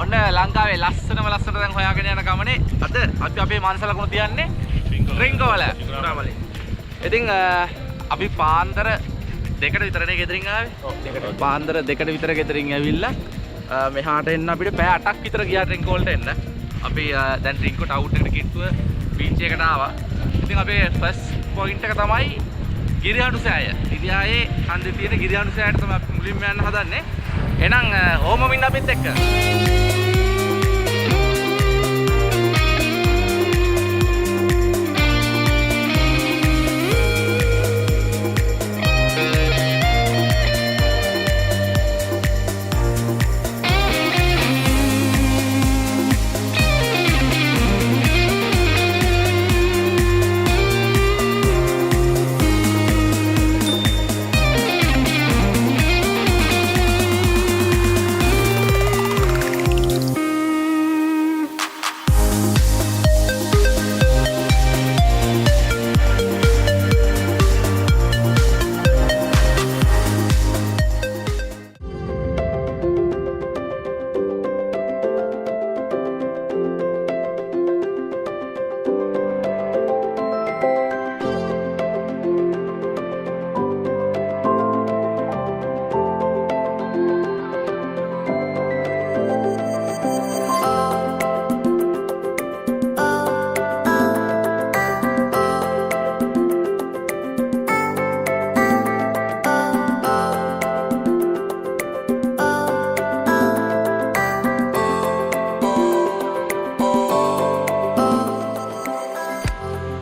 ඔන්න ලංකාවේ ලස්සනම ලස්සන දැන් හොයාගෙන යන ගමනේ අද අපි අපේ මන්සලකුණු තියන්නේ ට්‍රින්කෝමලේ. ඉතින් අපි පාන්දර 2ට විතරනේ ගෙදරින් ආවේ. ඔව් 2ට. පාන්දර 2ට විතර ගෙදරින් ඇවිල්ලා මෙහාට එන්න අපිට පැය 8ක් විතර ගියා ට්‍රින්කෝ වලට එන්න. අපි දැන් ට්‍රින්කෝ ටවුන් එකට කිට්ටුව බීච් එකට ආවා. ඉතින් අපේ ෆස්ට් පොයින්ට් එක තමයි ගිරිහඬු සෑය. ඉරියායේ හන්දේ තියෙන ගිරිහඬු සෑයට තමයි අපි මුලින්ම යන්න හදන්නේ. එහෙනම් ඕමම ඉන්න අපිත් එක්ක.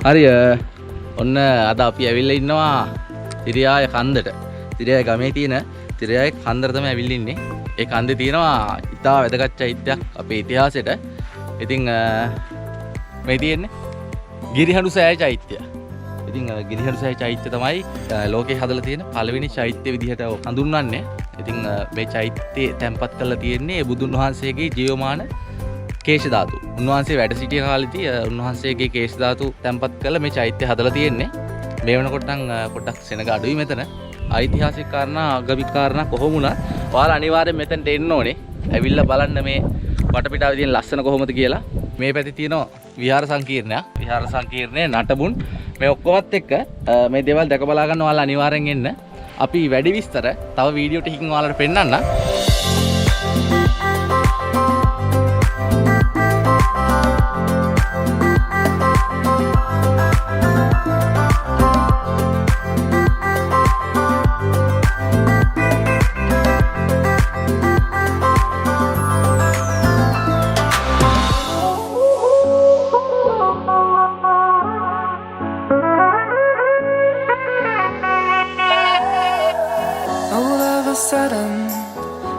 හරි ඔන්න අද අපි ඇවිල්ලා ඉන්නවා තිරියාය කන්දට. තිරියාය ගමේ තියෙන තිරියාය කන්දර තමයි ඇවිල්ලා ඉන්නේ. ඒ කන්දේ තියෙනවා ඉතා වැදගත් චෛත්‍යයක් අපේ ඉතිහාසෙට. ඉතින් මේ තියෙන්නේ ගිරිහඬු සෑය චෛත්‍යය. ඉතින් ගිරිහඬු සෑය චෛත්‍ය තමයි ලෝකේ හදලා තියෙන පළවෙනි චෛත්‍ය විදිහට හඳුන්වන්නේ. ඉතින් මේ චෛත්‍යය තැන්පත් කරලා තියෙන්නේ බුදුන් වහන්සේගේ ජීවමාන කේශ ධාතු. උන්වහන්සේ වැඩ සිටිය කාලෙදී උන්වහන්සේගේ කේශ ධාතු තැන්පත් කරලා මේ චෛත්‍ය හදලා තියෙන්නේ. මේ වෙනකොට නම් පොඩ්ඩක් සෙනග අඩුයි මෙතන. ඓතිහාසික කාරණා, ආගමික කාරණා කොහොම වුණත් ඔයාලා අනිවාර්යෙන් මෙතනට එන්න ඕනේ. ඇවිල්ලා බලන්න මේ වටපිටාවේ තියෙන ලස්සන කොහොමද කියලා. මේ පැත්තේ තියෙනවා විහාර සංකීර්ණයක්. විහාර සංකීර්ණයේ නටබුන් මේ ඔක්කොමත් එක්ක මේ දේවල් දැක බලා ගන්න ඔයාලා අනිවාර්යෙන් එන්න. අපි වැඩි විස්තර තව වීඩියෝ ටිකකින් ඔයාලට පෙන්නන්න.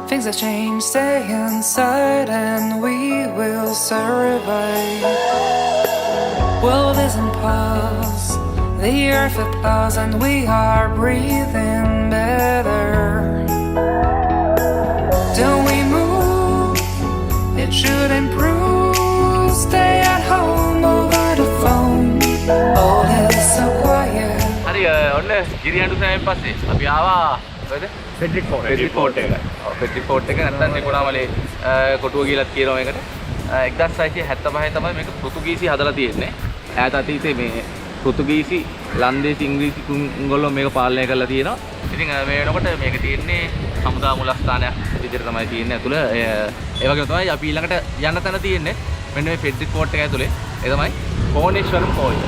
Things have changed, stay inside and we will survive. World is in pause, the earth applauds and we are breathing better. Don't we move, it should improve. Stay at home over the phone, all is so quiet. හරි ඔන්න ගිරිහඬු සෑයෙන් පස්සේ අපි ආවා කොහෙද? ෆෙඩ්රික් ෆෝර්ට් එක. ඔව් ෆෙඩ්රික් ෆෝර්ට් එක නැත්නම් ත්‍රිකුණාමලේ කොටුව කියලාත් කියනවා මේකට. 1675 තමයි මේක පෘතුගීසි හදලා තියෙන්නේ. ඈත අතීතයේ මේ පෘතුගීසි, ලන්දේසි, ඉංග්‍රීසි තුන්ගොල්ලෝ මේක පාලනය කරලා තියෙනවා. ඉතින් මේ වෙනකොට මේක තියෙන්නේ හමුදා මුලස්ථානයක් විදිහට තමයි තියෙන්නේ ඇතුළ. ඒ වගේම තමයි අපි ඊළඟට යන්න තැන තියෙන්නේ මෙන්න මේ ෆෙඩ්රික් ෆෝර්ට් එක ඇතුලේ. ඒ තමයි கோணேஸ்வரம் கோயில்.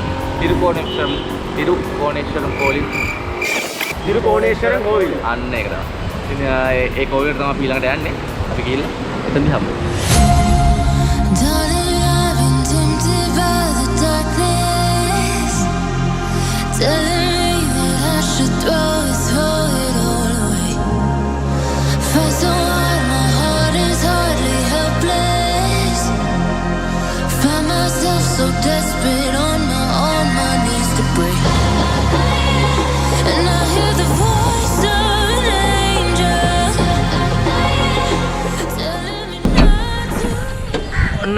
තිරුකෝණේශ්වරම් கோவில். අන්න ඒක තමයි. ඉතින් ඒ கோவிලට තමයි අපි ඊළඟට යන්නේ. අපි ගිහිල්ලා එතනදී හම්බ වෙමු. So desperate on my knees to break. And I hear the voice of an angel telling me not to. ඔන්න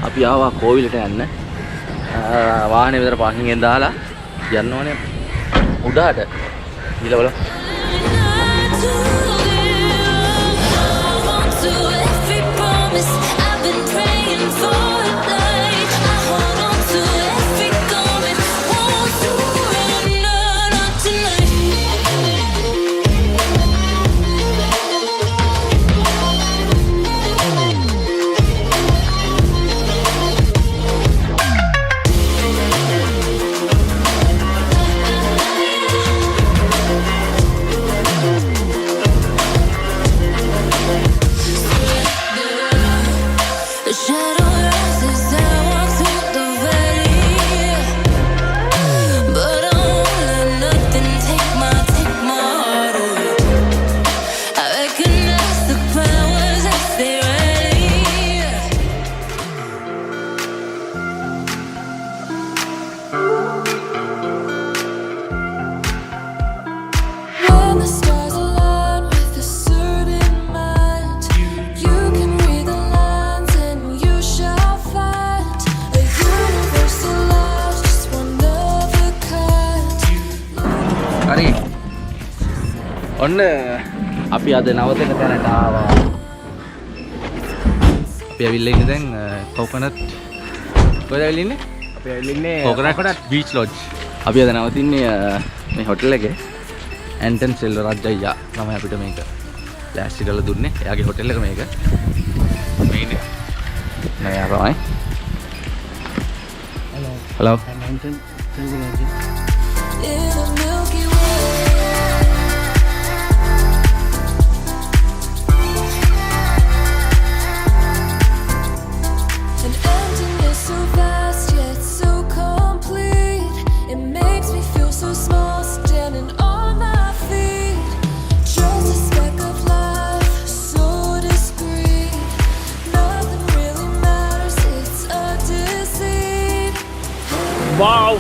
අපි ආවා කෝවිලට යන්න. වාහනේ විතර පාකින් එකෙන් දාලා යන්න ඕනේ උඩට. ගිහලා බලමු. I want to every ඔන්න අපි අද නවතන තැනට ආවා. අපි ඇවිල්ලා ඉන්නේ දැන් කොකනට් කොහෙද ඇවිල්ලා ඉන්නේ? අපි ඇවිල්ලා ඉන්නේ කොකනට් බීච් ලොජ්. අපි අද නවතින්නේ මේ හොටෙල් එකේ. ඇන්ටන් සෙල්ව රජ්ජයියා තමයි අපිට මේක ප්ලාස්ටි කරලා දුන්නේ. එයාගේ හොටෙල් එක මේක. මේ ඉන්නේ. නෑ ආවයි. Hello. In the Milky Way. An emptiness so vast yet so complete. It makes me feel so small standing on my feet. Just a speck of life, so discreet. Nothing really matters, it's a deceit. Wow.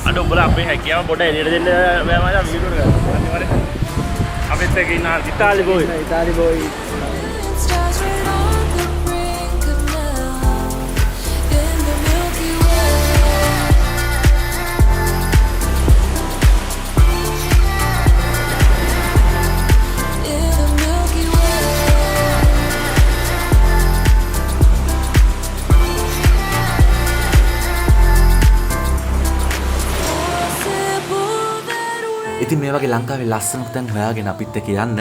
අඩෝ බල අපේ හැකියාව පොඩ එළියට දෙන්න බෑ මචං video එක අනිවාර්යෙන් අපිත් එක්ක ඉන්න ඉතාලි boy Stars right on the brink of now. In the Milky Way. In the Milky Way. Possible that we ඉතින් මේ වගේ ලංකාවේ ලස්සන තැන් හොයාගෙන අපිත් එක්ක යන්න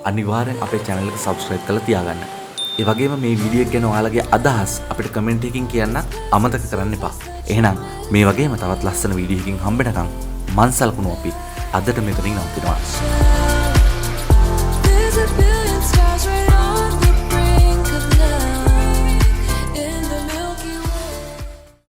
අනිවාර්යෙන් අපේ channel එක subscribe කරලා තියාගන්න. ඒ වගේම මේ වීඩියෝ එක ගැන ඔයාලගේ අදහස් අපිට comment එකකින් කියන්න අමතක කරන්න එපා. එහෙනම් මේ වගේම තවත් ලස්සන වීඩියෝ එකකින් හම්බෙනකම් මන්සල්කුණු අපි අදට මෙතනින් නවතිනවා.